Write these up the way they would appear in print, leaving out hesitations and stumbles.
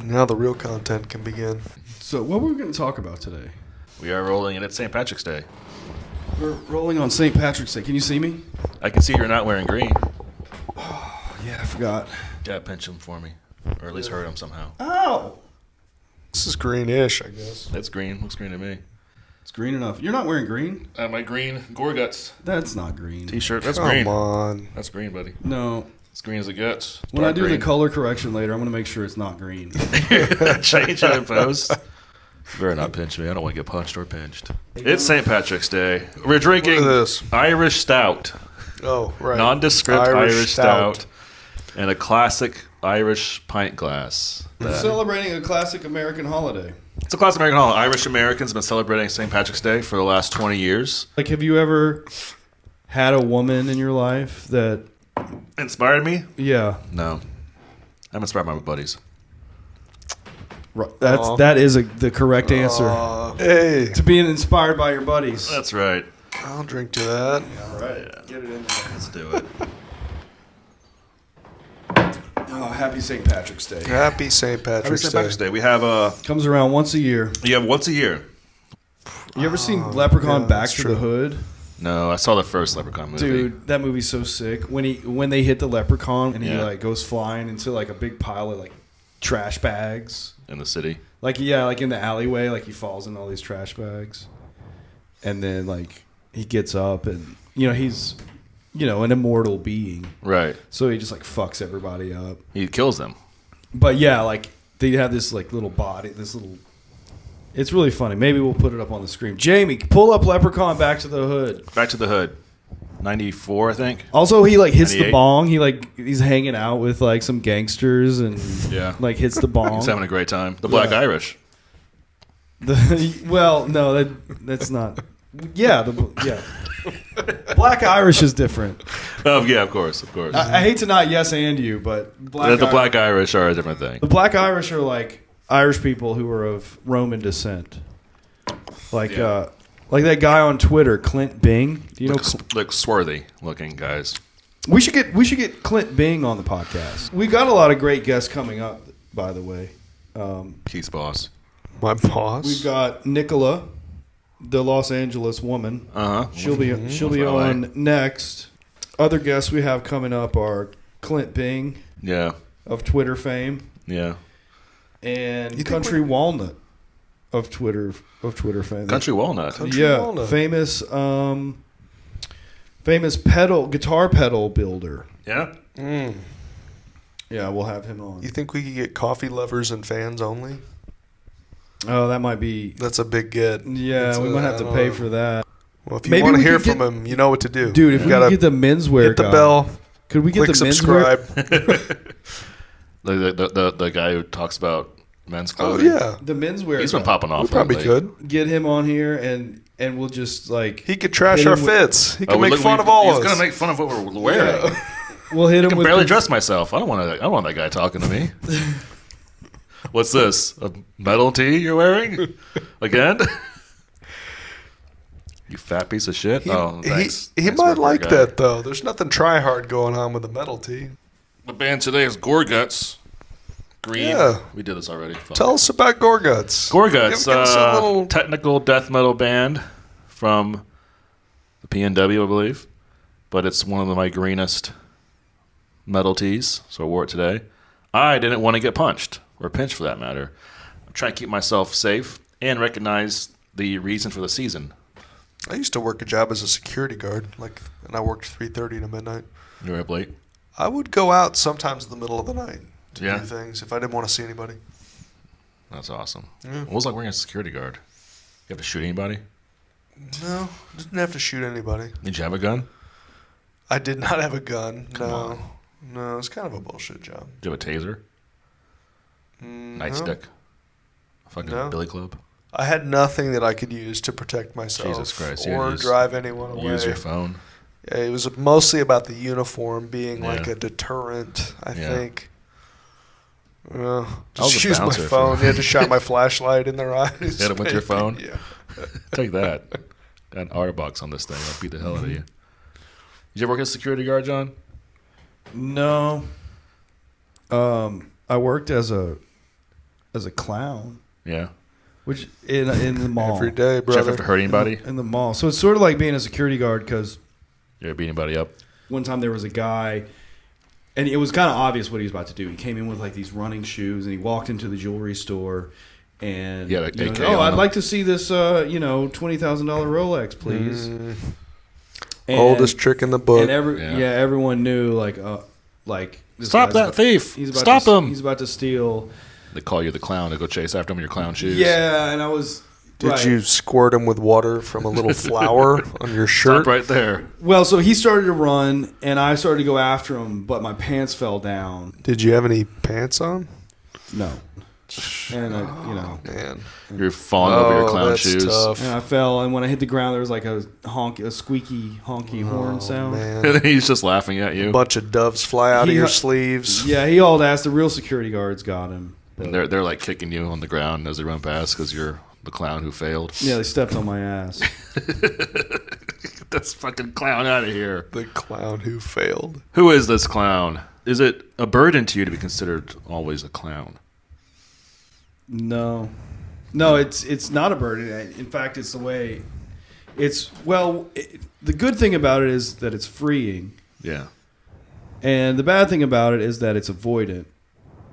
Now the real content can begin. So what were we going to talk about today? We are rolling in at St. Patrick's Day. We're rolling on St. Patrick's Day. Can you see me? I can see you're not wearing green. Oh, yeah, I forgot. Yeah, pinch him for me. Or at least hurt him somehow. Ow! This is greenish, I guess. It's green. Looks green to me. It's green enough. You're not wearing green? My green Gorguts That's not green. t-shirt. That's Come green. on. That's green, buddy. No. It's green as it gets. It's When I dark do green. the color correction later, I'm going to make sure it's not green. Change it in post. You better not pinch me. I don't want to get punched or pinched. It's St. Patrick's Day. We're drinking Look at this. Irish Stout. Oh, right. Nondescript Irish Stout. And a classic Irish pint glass. Celebrating a classic American holiday. It's a classic American holiday. Irish Americans have been celebrating St. Patrick's Day for the last 20 years. Like, have you ever had a woman in your life that... Inspired me? Yeah. No. I'm inspired by my buddies. That is the correct answer. Hey, To being inspired by your buddies. That's right. I'll drink to that. All right. Get it in there. Let's do it. Oh, happy St. Patrick's Day. Happy St. Happy Patrick's St. Day. Patrick's Day. We have Comes around once a year. once a year. You ever seen Leprechaun yeah, Back that's to true. the Hood? No, I saw the first Leprechaun movie. Dude, that movie's so sick. When they hit the leprechaun and he Yeah. like goes flying into like a big pile of like trash bags. In the city. Like like in the alleyway, like he falls in all these trash bags. And then like he gets up and he's an immortal being. Right. So he just like fucks everybody up. He kills them. But yeah, like they have this like little body, it's really funny. Maybe we'll put it up on the screen. Jamie, pull up Leprechaun Back to the Hood. Back to the Hood. 94, I think. Also, he like hits 98. the bong. He's hanging out with like some gangsters and like hits the bong. He's having a great time. The Black Irish. Well, no, that's not. Yeah, Black Irish is different. Oh, yeah, of course. I hate to not yes and you, but The Black Irish are a different thing. The Black Irish are like Irish people who are of Roman descent. Like that guy on Twitter, Clint Bing. Do you know? Look swarthy looking guys. We should get Clint Bing on the podcast. We got a lot of great guests coming up, by the way. Keith's boss. My boss. We've got Nicola, the Los Angeles woman. Uh-huh. She'll be on next. Other guests we have coming up are Clint Bing Yeah. of Twitter fame Yeah. and Country Walnut of Twitter fame. Country Walnut. Walnut. famous guitar pedal builder. Yeah. Yeah, we'll have him on. You think we could get coffee lovers and fans only? Oh, that might be. That's a big get. Yeah, we might have to pay for that. Well, if you Maybe want to we hear could from him, you know what to do. Dude, if we gotta could get the menswear hit the guy. bell, Could we get click the menswear? subscribe. The guy who talks about men's Oh clothing. yeah, The menswear He's guy. been popping off. we probably lately. could. Get him on here and we'll just like He could trash hit our him with- fits. He could make look, fun of all He's of gonna us. make fun of what we're wearing. we'll hit I him can with barely dress myself. I don't want that guy talking to me. What's this? A metal tee you're wearing? Again? You fat piece of shit. Thanks. He Thanks, might worker like guy. that though. There's nothing try hard going on with the metal tee. The band today is Gorguts. Green. Yeah. We did this already. Fuck. Tell us about Gorguts. Gorguts, Give us a little. technical death metal band from the PNW, I believe. But it's one of my greenest metal tees, so I wore it today. I didn't want to get punched, or pinched for that matter. I'm trying to keep myself safe and recognize the reason for the season. I used to work a job as a security guard, and I worked 3:30 to midnight. You were up late? I would go out sometimes in the middle of the night to Yeah. do things if I didn't want to see anybody. That's awesome. Yeah. What was it like wearing a security guard? You have to shoot anybody? No, didn't have to shoot anybody. Did you have a gun? I did not have a gun. Come no, on. no, it's kind of a bullshit job. Did you have a taser? No. Nightstick? A fucking No. billy club? I had nothing that I could use to protect myself Jesus Christ, you or use- drive anyone away. Use your phone? Yeah, it was mostly about the uniform being Yeah. like a deterrent, I Yeah. think. I was Just a use my bouncer phone. for- You had to shine my flashlight in their eyes. Hit 'em with your phone? Yeah. Take that. Got an OtterBox on this thing. I'll beat the hell out of you. Did you ever work as a security guard, John? No. I worked as a as a clown, Yeah. which in the mall. Every day, Did you ever brother. have to hurt anybody? In the mall. So it's sort of like being a security guard because You ever beat anybody up? one time there was a guy, and it was kind of obvious what he was about to do. He came in with like these running shoes, and he walked into the jewelry store, and Yeah, like AK oh, on I'd him. like to see this, $20,000 Rolex, please. And, Oldest trick in the book. And everyone knew like this Stop guy's that about- thief! He's about Stop to, him! He's about to steal. They call you the clown to go chase after him in your clown shoes. Yeah, and I was. Did right. you squirt him with water from a little flower on your shirt? Stop right there. Well, so he started to run, and I started to go after him, but my pants fell down. Did you have any pants on? No, and Man. You're falling over your clown that's shoes. tough. and I fell, and when I hit the ground, there was like a squeaky, honky horn sound. Man. And he's just laughing at you. A bunch of doves fly out of He- your sleeves. Yeah, he hauled ass. The real security guards got him. And they're like kicking you on the ground as they run past because you're the clown who failed. Yeah, they stepped on my ass. Get this fucking clown out of here. The clown who failed. Who is this clown? Is it a burden to you to be considered always a clown? No, it's not a burden. In fact, it's the way. The good thing about it is that it's freeing, Yeah. and the bad thing about it is that it's avoidant.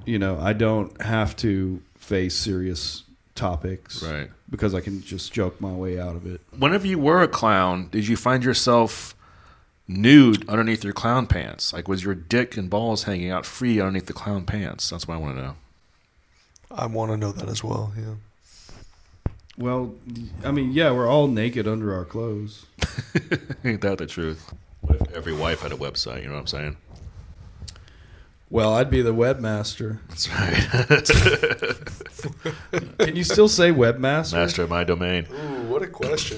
I don't have to face serious topics, Right. because I can just joke my way out of it. Whenever you were a clown, did you find yourself nude underneath your clown pants? Like, was your dick and balls hanging out free underneath the clown pants? That's what I want to know. I want to know that as well, yeah. Well, I mean, yeah, we're all naked under our clothes. Ain't that the truth? What if every wife had a website? You know what I'm saying? Well, I'd be the webmaster. That's right. Can you still say webmaster? Master of my domain. Ooh, what a question.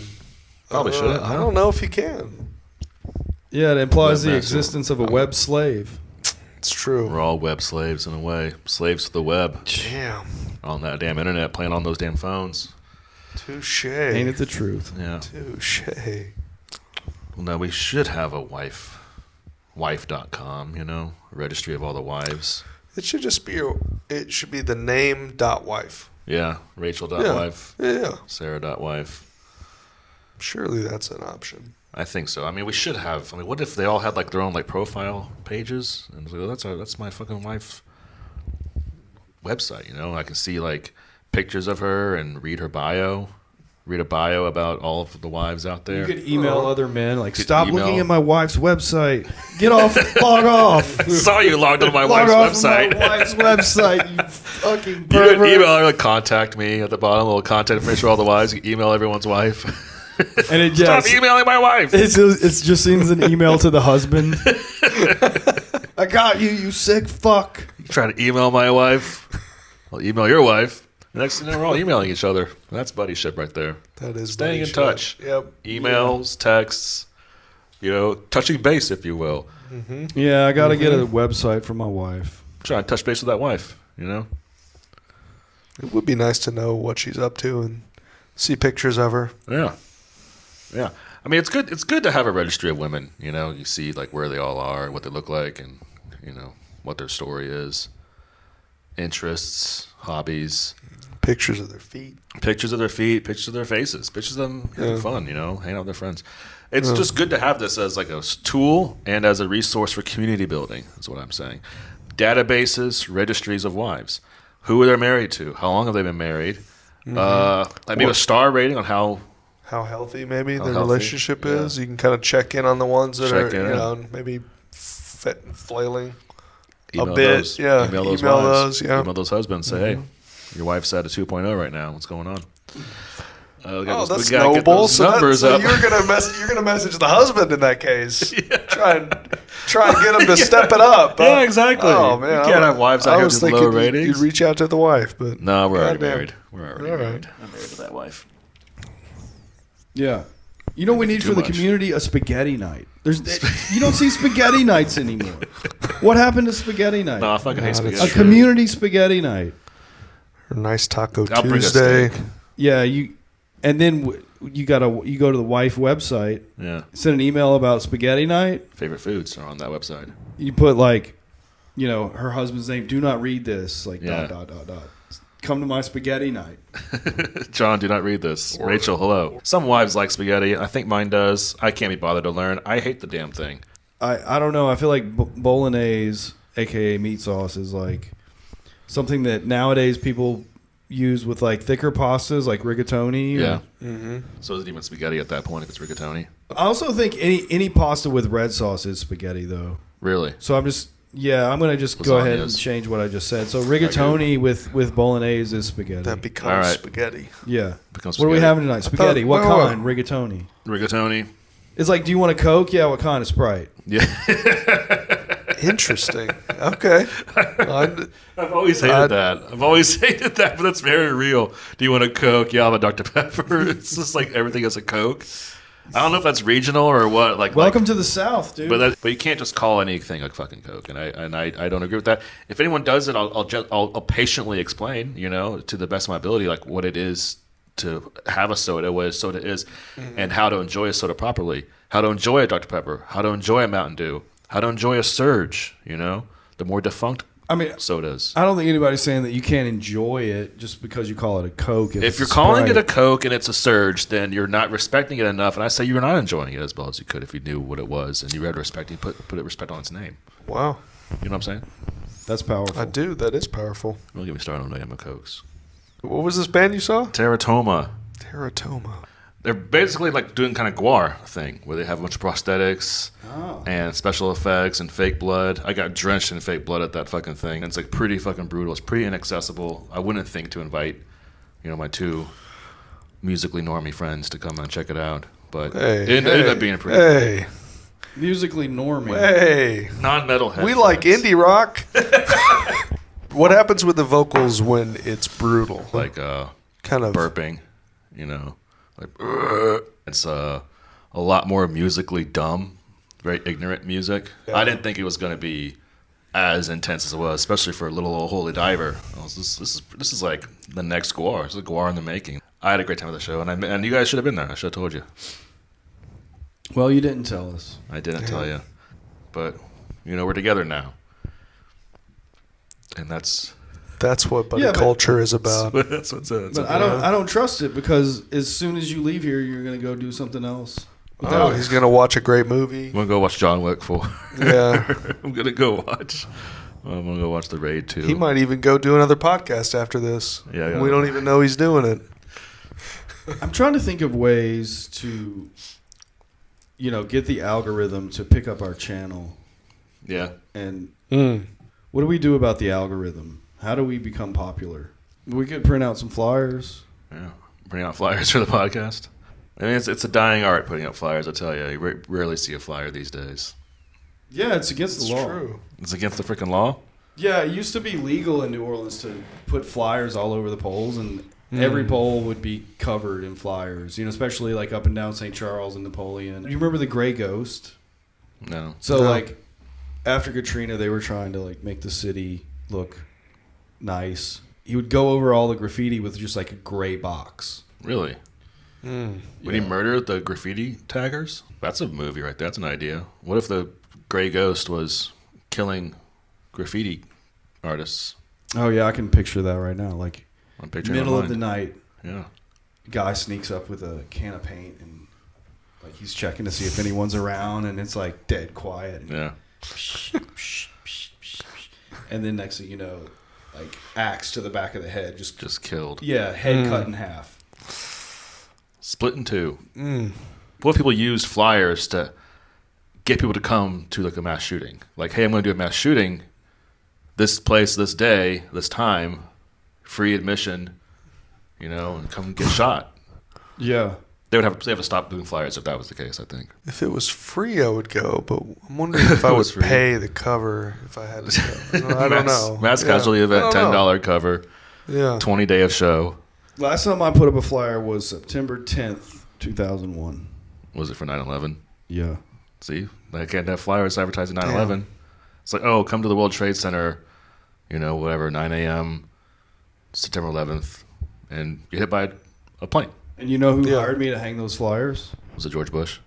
Probably shouldn't, I huh? don't know if you can. Yeah, it implies the Webmaster. existence of a web slave. It's true. We're all web slaves in a way. Slaves to the web. Damn. On that damn internet, playing on those damn phones. Touche. Ain't it the truth? Yeah. Touche. Well, no, we should have a wife. Wife.com, a registry of all the wives. It should just be it should be the name dot wife. Yeah. Rachel.wife. Yeah. Sarah.wife. Surely that's an option. I think so. I mean, we should have. I mean, what if they all had like their own like profile pages? And it's like, oh, that's my fucking wife's website. I can see like pictures of her and read her bio. Read a bio about all of the wives out there. You could email other men like, Could stop email- looking at my wife's website. Get off, log off. I saw you logged on my Log wife's off website. my wife's website, you fucking You pervert. could email her, like, contact me at the bottom, a little contact information for all the wives. You can email everyone's wife. And it Stop just, emailing my wife. it's just sends an email to the husband. I got you, you sick fuck. You try to email my wife. I'll email your wife. The next thing you know, we're all emailing each other. That's buddyship right there. That is Staying in buddy touch. shit. Yep. Emails, texts, touching base, if you will. Yeah, I got to get a website for my wife. Try to touch base with that wife, It would be nice to know what she's up to and see pictures of her. Yeah. Yeah. I mean, it's good. It's good to have a registry of women. You see like where they all are, what they look like, and what their story is, interests, hobbies, Pictures of their feet. pictures of their feet, pictures of their faces, pictures of them having Yeah. fun. Hanging out with their friends. It's just good to have this as like a tool and as a resource for community building. Is what I'm saying. Databases, registries of wives. Who are they married to? How long have they been married? Maybe a star rating on how. How healthy maybe How the healthy, relationship yeah. is. You can kind of check in on the ones that Check are, in. maybe fit and flailing. Email bit, those, yeah. Email those Email wives. those, yeah. Email those husbands. Say, hey, your wife's at a 2.0 right now. What's going on? That's we gotta get noble. those So, numbers so up. you're gonna message the husband in that case. Try and get him to step it up. Yeah, exactly. Oh man, You can't have wives out I here was with thinking low ratings. You'd reach out to the wife, but No, we're already Goddamn. married. We're already All right. married. I'm married to that wife. Yeah. You know what we need Too for the much. community? A spaghetti night. You don't see spaghetti nights anymore. What happened to spaghetti night? No, I fucking hate Nah, spaghetti. that's A community spaghetti night. a nice Taco I'll bring a Tuesday. steak. Yeah, and then you go to the wife website, Yeah. send an email about spaghetti night. Favorite foods are on that website. You put like, her husband's name. Do not read this. Like Yeah. dot. come to my spaghetti night. John, do not read this. Rachel, hello. Some wives like spaghetti. I think mine does. I can't be bothered to learn. I hate the damn thing. I don't know. I feel like bolognese, a.k.a. meat sauce, is like something that nowadays people use with like thicker pastas like rigatoni. Yeah. So is it even spaghetti at that point if it's rigatoni? I also think any pasta with red sauce is spaghetti, though. Really? So I'm going to just go ahead and Lasagnas. change what I just said. So rigatoni with bolognese is spaghetti. That becomes All right. spaghetti. Yeah. Becomes What are we spaghetti. having tonight? Spaghetti. What wait. kind? Rigatoni. Rigatoni. It's like, do you want a Coke? Yeah, what kind? A Sprite. Yeah. Interesting. Okay. I've always hated that. But that's very real. Do you want a Coke? Yeah, I'll have a Dr. Pepper. It's just like everything is a Coke. I don't know if that's regional or what. Welcome to the South, dude. But you can't just call anything a fucking Coke, and I don't agree with that. If anyone does it, I'll patiently explain, to the best of my ability, like what it is to have a soda, what a soda is, and how to enjoy a soda properly, how to enjoy a Dr. Pepper, how to enjoy a Mountain Dew, how to enjoy a Surge. The more defunct sodas. I don't think anybody's saying that you can't enjoy it just because you call it a Coke. If you're calling it a Coke and it's a Surge, then you're not respecting it enough. And I say you're not enjoying it as well as you could if you knew what it was and you had respect. You put respect on its name. Wow. You know what I'm saying? That's powerful. I do. That is powerful. Don't get me started on Diamond Cokes. What was this band you saw? Teratoma. Teratoma. They're basically like doing kind of Guar thing where they have a bunch of prosthetics and special effects and fake blood. I got drenched in fake blood at that fucking thing. And it's like pretty fucking brutal. It's pretty inaccessible. I wouldn't think to invite, my two musically normie friends to come and check it out. But it ended up being pretty Hey. Musically normie. Hey. non-metalhead. We like friends. indie rock. What happens with the vocals when it's brutal? Like kind of burping, like it's a lot more musically dumb, very ignorant music. Yeah. I didn't think it was going to be as intense as it was, especially for a little old holy diver. This is like the next Guar. This is a Guar in the making. I had a great time at the show, and you guys should have been there. I should have told you. Well, you didn't tell us. I didn't tell you, but we're together now, and that's what buddy Yeah, but- culture is about. that's what's But I don't trust it because as soon as you leave here, you're going to go do something else. Oh, he's gonna watch a great movie. I'm gonna go watch John Wick 4. Yeah. I'm gonna go watch The Raid 2. He might even go do another podcast after this. Yeah, We don't even know he's doing it. I'm trying to think of ways to, get the algorithm to pick up our channel. Yeah. And what do we do about the algorithm? How do we become popular? We could print out some flyers. Yeah. Bring out flyers for the podcast. I mean, it's a dying art putting up flyers, I tell you. You rarely see a flyer these days. Yeah, it's against the law. True. It's against the freaking law? Yeah, it used to be legal in New Orleans to put flyers all over the poles, and every pole would be covered in flyers, especially like up and down St. Charles and Napoleon. You remember the Gray Ghost? No. So, like, after Katrina, they were trying to, like, make the city look nice. He would go over all the graffiti with just, like, a gray box. Really? Would he murder the graffiti taggers? That's a movie right there. That's an idea. What if the Gray Ghost was killing graffiti artists? Oh, yeah, I can picture that right now. Like, I'm picturing middle it in of the my mind. night, Yeah. guy sneaks up with a can of paint and, like, he's checking to see if anyone's around, and it's, like, dead quiet. Yeah. And then next thing you know, like, axe to the back of the head. Just killed. Yeah, head cut in half. Split in two. What if people used flyers to get people to come to like a mass shooting? Like, hey, I'm going to do a mass shooting. This place, this day, this time, free admission. And come get shot. Yeah. They have to stop doing flyers if that was the case. I think. If it was free, I would go, but I'm wondering if I would pay the cover if I had to go. I don't know. Mass casualty event, $10 cover. Yeah. 20-day of show. Last time I put up a flyer was September 10th, 2001. Was it for 9/11? Yeah. See, they can't have flyers advertising 9/11. It's like, oh, come to the World Trade Center, whatever, 9 a.m., September 11th, and get hit by a plane. And you know who hired me to hang those flyers? Was it George Bush?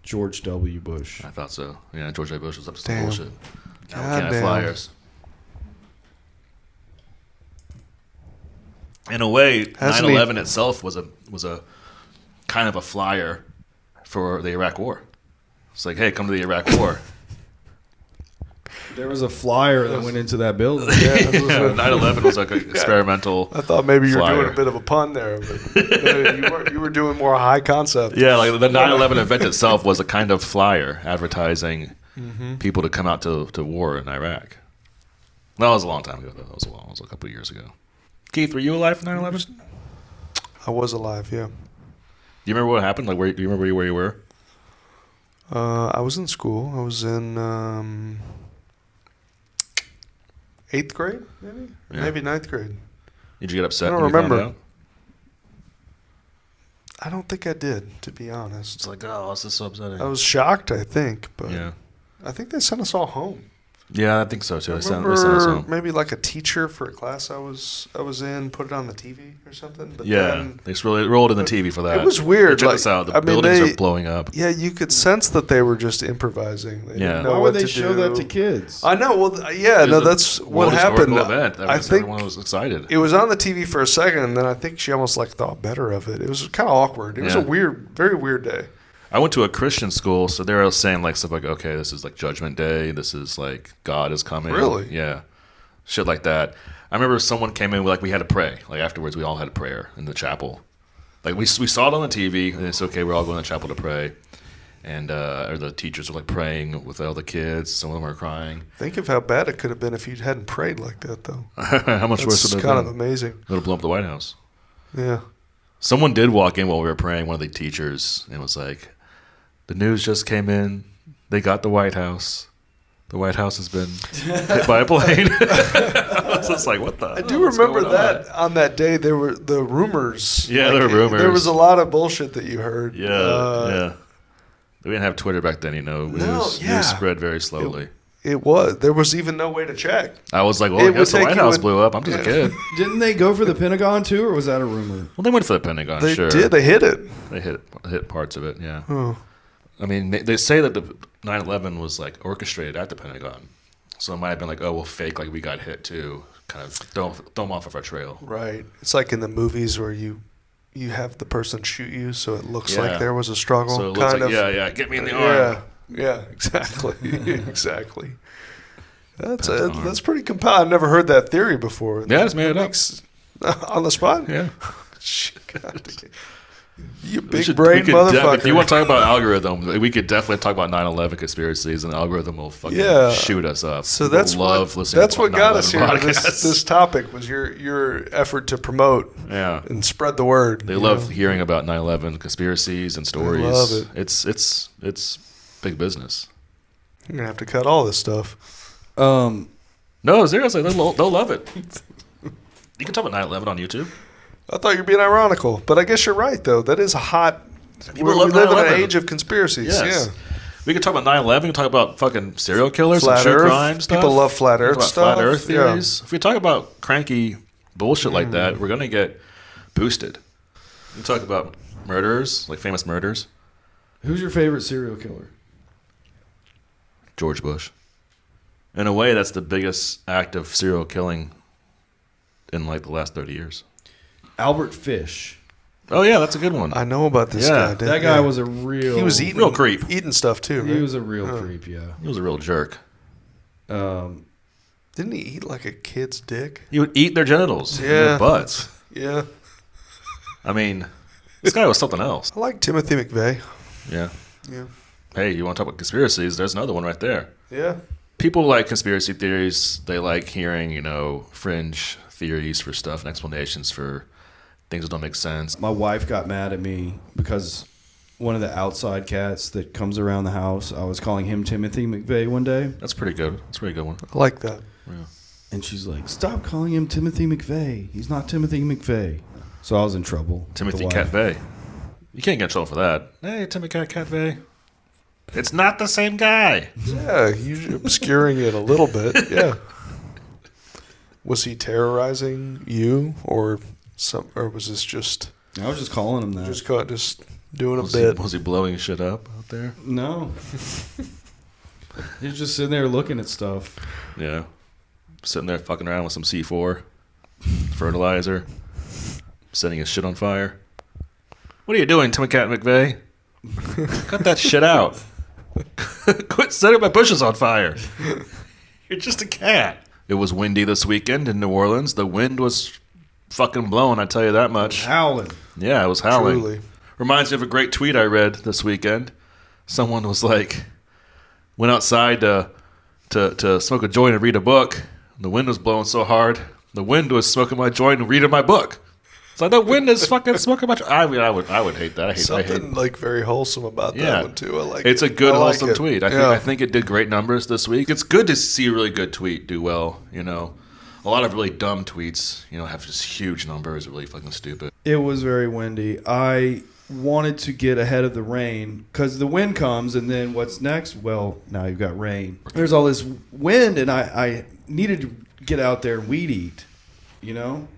George W. Bush. I thought so. Yeah, George W. Bush was up to some Damn. bullshit. Now we God can't have damn. flyers. In a way, Hasn't 9/11 itself was a kind of a flyer for the Iraq War. It's like, hey, come to the Iraq War. There was a flyer that went into that building. Yeah, 9/11 was like an experimental. I thought maybe you were flyer. doing a bit of a pun there, but you were doing more high concept. Yeah, like the 9/11 event itself was a kind of flyer advertising people to come out to war in Iraq. That was a long time ago, though. That was a couple of years ago. Keith, were you alive for 9/11? I was alive, yeah. Do you remember what happened? Like, do you remember where you were? I was in school. I was in 8th grade, maybe? Yeah. Maybe 9th grade. Did you get upset? I don't when you found remember. out? I don't think I did, to be honest. It's like, oh, this is so upsetting. I was shocked, I think, but Yeah. I think they sent us all home. Yeah, I think so too. I They sent remember us home. maybe like a teacher for a class I was in put it on the TV or something. But Yeah, then, they just really rolled in the TV for that. it was weird. Check like, this out. The I mean, buildings they- are blowing up. Yeah, you could sense that they were just improvising. They Yeah. didn't know Why what would they to show do. that to kids? I know. Well, yeah, It no, was a that's what world happened. historical event. I think Everyone was excited. it was on the TV for a second, and then I think she almost like thought better of it. It was kind of awkward. It was Yeah. a weird, very weird day. I went to a Christian school, so they were saying like stuff like, okay, this is like Judgment Day. This is like God is coming. Really? Yeah. Shit like that. I remember someone came in, like we had to pray. Like afterwards, we all had a prayer in the chapel. Like we saw it on the TV, and it's okay. We're all going to the chapel to pray, and or the teachers were like praying with all the kids. Some of them were crying. Think of how bad it could have been if you hadn't prayed like that, though. How much worse That's would it kind have of been? amazing. It would have blown up the White House. Yeah. Someone did walk in while we were praying. One of the teachers, and was like, "The news just came in. They got the White House. The White House has been hit by a plane." I was just like, "What the?" I do remember that on that day there were the rumors. Yeah, there were rumors. There was a lot of bullshit that you heard. Yeah. We didn't have Twitter back then, News spread very slowly. It was. There was even no way to check. I was like, well, It I guess would the take White you House in- blew up. I'm just a kid. Didn't they go for the Pentagon too, or was that a rumor? Well, they went for the Pentagon, They sure. did. They hit it. They hit parts of it, yeah. Oh. I mean, they say that the 9/11 was like orchestrated at the Pentagon. So it might have been like, oh, we'll fake like we got hit too. Kind of throw them off of our trail. Right. It's like in the movies where you have the person shoot you, so it looks Yeah. like there was a struggle. So it looks kind like, of. yeah, get me in the arm. Yeah. Exactly. Exactly. That's Pentagon. that's pretty compelling. I've never heard that theory before. Yeah, it's made it up. Makes- on the spot. Yeah. God. You We big should- brain we could motherfucker. if you want to talk about algorithm, we could definitely talk about 9/11 conspiracies, and the algorithm will fucking Yeah. shoot us up. So People that's love what listening. that's to what got us 9/11 here. podcasts. This topic was your effort to promote Yeah. and spread the word. They you love know? hearing about 9/11 conspiracies and stories. love it. It's big business. You're gonna have to cut all this stuff. No, seriously, they'll love it. You can talk about 9/11 on YouTube. I thought you were being ironical, but I guess you're right though. That is a hot. People We love live in an 9/11. age of conspiracies. Yes. Yeah. We can talk about 9/11. We can talk about fucking serial killers Flat and true Earth. crime stuff. People love flat Earth Talk about stuff. Flat Earth Yeah. theories. If we talk about cranky bullshit like that, we're gonna get boosted. We talk about murderers, like famous murders. Who's your favorite serial killer? George Bush. In a way, that's the biggest act of serial killing in like the last 30 years. Albert Fish. Oh yeah, that's a good one. I know about this Yeah. guy. That guy was a real. He was eating Real creep. eating stuff too. He Right? was a real creep. Yeah. He was a real jerk. Didn't he eat like a kid's dick? He would eat their genitals, Yeah. their butts. Yeah. I mean, this guy was something else. I like Timothy McVeigh. Yeah. Yeah. Hey, you want to talk about conspiracies? There's another one right there. Yeah. People like conspiracy theories. They like hearing, fringe theories for stuff and explanations for things that don't make sense. My wife got mad at me because one of the outside cats that comes around the house, I was calling him Timothy McVeigh one day. That's pretty good. That's a pretty good one. I like that. And she's like, stop calling him Timothy McVeigh. He's not Timothy McVeigh. So I was in trouble. with Timothy the wife. Cat Vey. You can't get in trouble for that. Hey, Timothy Cat Vey. It's not the same guy. Yeah, you obscuring it a little bit. Yeah. Was he terrorizing you or was this just I was just calling him that. just doing a Was bit? he blowing shit up out there? No. He's just sitting there looking at stuff. Yeah. Sitting there fucking around with some C4 fertilizer. setting his shit on fire. What are you doing, Timothy McVeigh? Cut that shit out. Quit setting my bushes on fire. You're just a cat. It was windy this weekend in New Orleans. The wind was fucking blowing, I tell you that much. Howling. Yeah, it was howling. Truly. Reminds me of a great tweet I read this weekend. Someone was like, went outside to smoke a joint and read a book. The wind was blowing so hard, the wind was smoking my joint and reading my book. It's like the wind is fucking smoking my joint. I mean, I would hate that. I hate Something like very wholesome about that one too. I like it's it. a good I like wholesome it. tweet. I think it did great numbers this week. It's good to see a really good tweet do well. You know, a lot of really dumb tweets, you know, have just huge numbers. Really fucking stupid. It was very windy. I wanted to get ahead of the rain because the wind comes, and then what's next? Well, now you've got rain. There's all this wind, and I needed to get out there and weed eat. You know.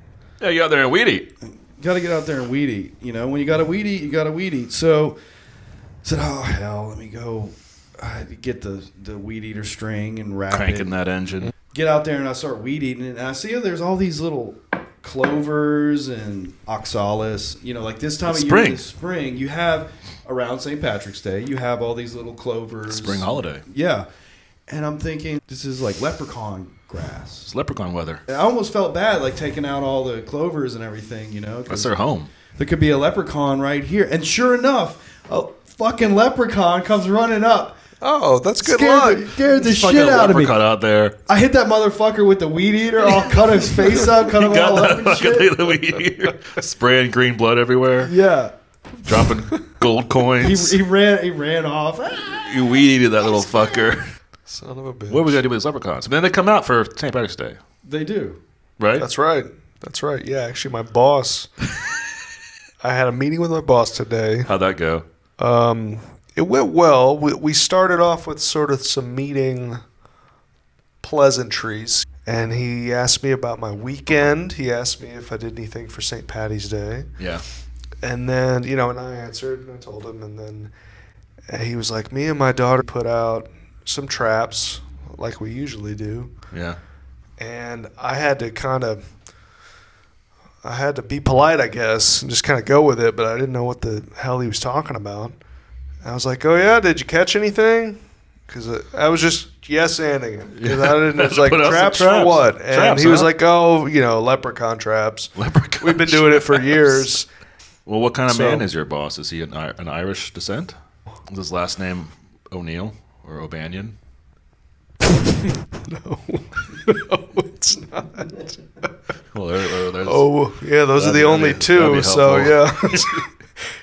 Yeah, you out there and weed eat. Got to get out there and weed eat. You know, when you got to weed eat, you got to weed eat. So I said, oh, hell, let me go get the weed eater string and wrap Cranking it. that engine. Get out there and I start weed eating it. And I see there's all these little clovers and oxalis. You know, like this time of year in the spring, you have around St. Patrick's Day, you have all these little clovers. Spring holiday. Yeah. And I'm thinking, this is like leprechaun grass. It's leprechaun weather. I almost felt bad, like taking out all the clovers and everything, you know. That's their home. There could be a leprechaun right here. And sure enough, a fucking leprechaun comes running up. Oh, that's good luck. Scared the Fucking shit out of me. leprechaun out there. I hit that motherfucker with the weed eater. I'll cut his face up, cut him all up and shit. The weed eater. Spraying green blood everywhere. Yeah. Dropping gold coins. He ran off. You weed eated that little fucker. Son of a bitch. What are we going to do with these leprechauns? And then they come out for St. Patrick's Day, They do. right? That's right. That's right. Yeah, actually, my boss. I had a meeting with my boss today. How'd that go? It went well. We started off with sort of some meeting pleasantries, and he asked me about my weekend. He asked me if I did anything for St. Patty's Day. Yeah. And then, you know, and I answered, and I told him, and then he was like, me and my daughter put out some traps, like we usually do. Yeah. And I had to be polite, I guess, and just kind of go with it, but I didn't know what the hell he was talking about. I was like, oh, yeah, did you catch anything? Because I was just yes-anding it. Because I didn't, it was like, traps for what? And Traps, he was huh? like, oh, you know, leprechaun traps. Leprechaun We've been doing it for years. Well, what kind of So- man is your boss? Is he an Irish descent? Is his last name O'Neill or O'Banion? No, it's not. Well, there's Oh, yeah, those are the only that'd two. be So, yeah. helpful.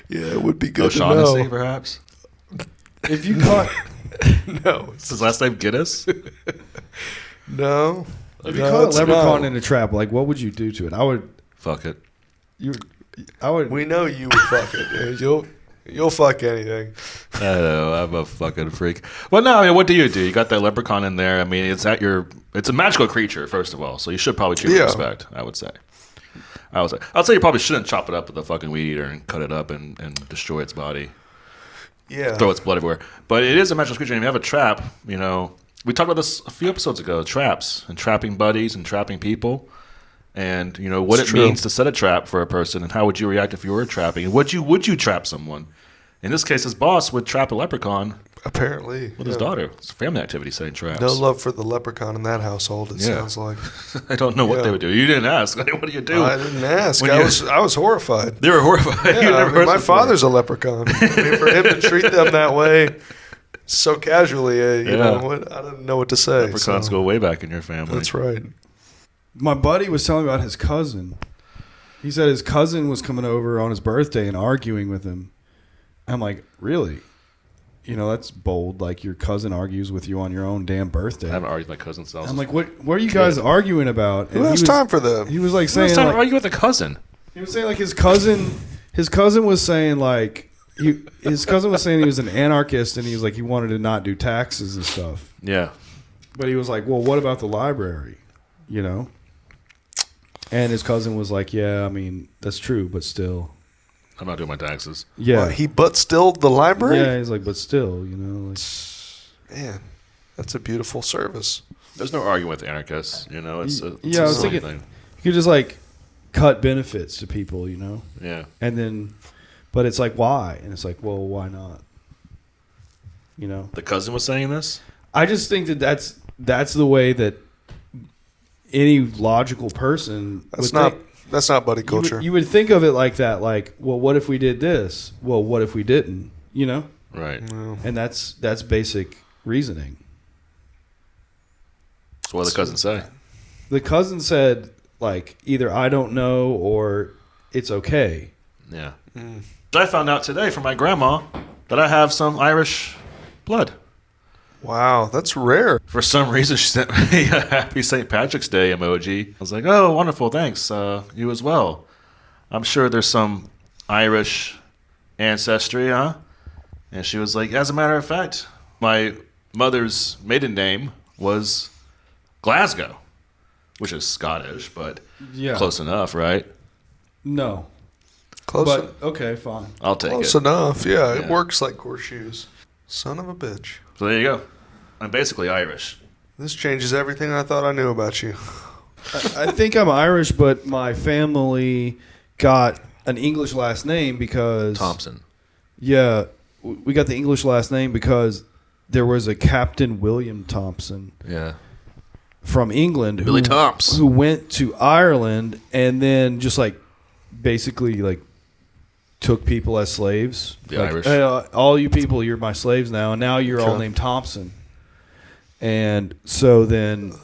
Yeah, it would be good to O'Shaughnessy, know. perhaps? If you caught No. Is his last name Giddis? No. if you No, caught a it's leprechaun not. in a trap, like what would you do to it? Fuck it. I would. We know you would fuck it. Dude. You'll fuck anything. I know, I'm a fucking freak. Well, no, I mean, what do? You got that leprechaun in there. I mean, it's a magical creature, first of all, so you should probably treat it with respect, I would say. I'll say you probably shouldn't chop it up with a fucking weed eater and cut it up and destroy its body. Yeah. Throw its blood everywhere. But it is a magical creature. And if you have a trap, you know, we talked about this a few episodes ago, traps and trapping buddies and trapping people. And, you know, what It's it true. means to set a trap for a person and how would you react if you were trapping. And would you trap someone? In this case, his boss would trap a leprechaun Apparently. with his daughter. It's a family activity, setting traps. No love for the leprechaun in that household, it sounds like. I don't know what Yeah. they would do. You didn't ask. What do you do? I didn't ask. When I you- was horrified. They were horrified. You Yeah, never I mean, heard my before. father's a leprechaun. I mean, for him to treat them that way so casually, you know, I don't know what to say. Leprechauns so. go way back in your family. That's right. My buddy was telling me about his cousin. He said his cousin was coming over on his birthday and arguing with him. I'm like, really? You know, that's bold. Like, your cousin argues with you on your own damn birthday. I haven't argued with my cousin self. I'm like, what are you guys arguing about? Who has time for them? He was like it's saying, time to like, argue with a cousin. he was saying like his cousin was saying like his cousin was saying he was an anarchist and he was like he wanted to not do taxes and stuff. Yeah. But he was like, well, what about the library? You know? And his cousin was like, yeah, I mean, that's true, but still. I'm not doing my taxes. Yeah. What, he but still the library? Yeah, he's like, but still, you know, like, Man, that's a beautiful service. There's no arguing with anarchists. You know, it's a Yeah, I was silly thinking- thing. you could just like cut benefits to people, you know? Yeah. And then, but it's like, why? And it's like, well, why not? You know? The cousin was saying this? I just think that that's the way that any logical person That's would not think. that's not buddy culture. You would think of it like that, like, well, what if we did this? Well, what if we didn't? You know? Right. No. And that's basic reasoning. So what did the cousin say? The cousin said, like, either I don't know or it's okay. Yeah. I found out today from my grandma that I have some Irish blood. Wow, that's rare. For some reason, she sent me a happy St. Patrick's Day emoji. I was like, oh, wonderful, thanks. You as well. I'm sure there's some Irish ancestry, huh? And she was like, as a matter of fact, my mother's maiden name was Glasgow, which is Scottish, but close enough, right? No. Close, But, okay, fine. I'll take close it. enough. Yeah, it Yeah. works like horseshoes. Son of a bitch. So there you go. I'm basically Irish. This changes everything I thought I knew about you. I think I'm Irish, but my family got an English last name because... Thompson. Yeah, we got the English last name because there was a Captain William Thompson Yeah. from England Billy Tomps. who went to Ireland and then just like basically like took people as slaves. The Like, Irish. "Hey, all you people, you're my slaves now, and now you're all Okay. named Thompson. And so then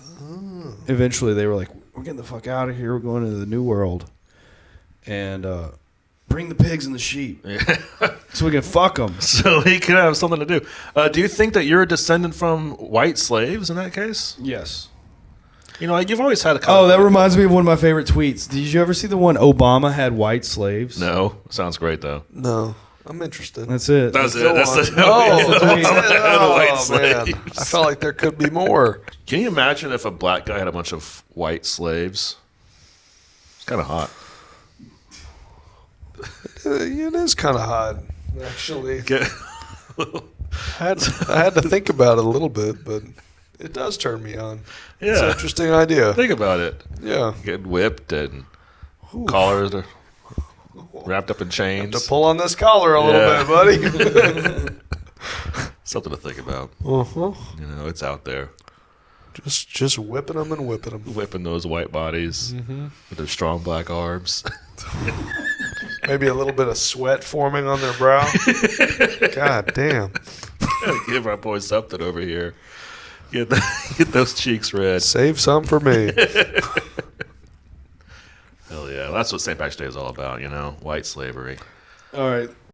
eventually they were like, we're getting the fuck out of here. We're going to the New World. And bring the pigs and the sheep so we can fuck them. So he could have something to do. Do you think that you're a descendant from white slaves in that case? Yes. You know, you've always had a Oh, that reminds me of one of my favorite tweets. Did you ever see the one Obama had white slaves? No. Sounds great, though. No, I'm interested. That's it. That's Go it. That's on. the Oh, that's the tweet. the white man. slaves. I felt like there could be more. Can you imagine if a black guy had a bunch of white slaves? It's kind of hot. It is kind of hot, actually. Get- I had to think about it a little bit, but it does turn me on. It's an yeah. interesting idea. Think about it. Yeah. Get whipped and collars are wrapped up in chains. To pull on this collar a Yeah. little bit, buddy. Something to think about. Uh-huh. You know, it's out there. Just whipping them and whipping them. Whipping those white bodies with their strong black arms. Maybe a little bit of sweat forming on their brow. God damn. Gotta give our boys something over here. Get those cheeks red. Save some for me. Hell yeah. That's what St. Patrick's Day is all about, you know? White slavery. All right.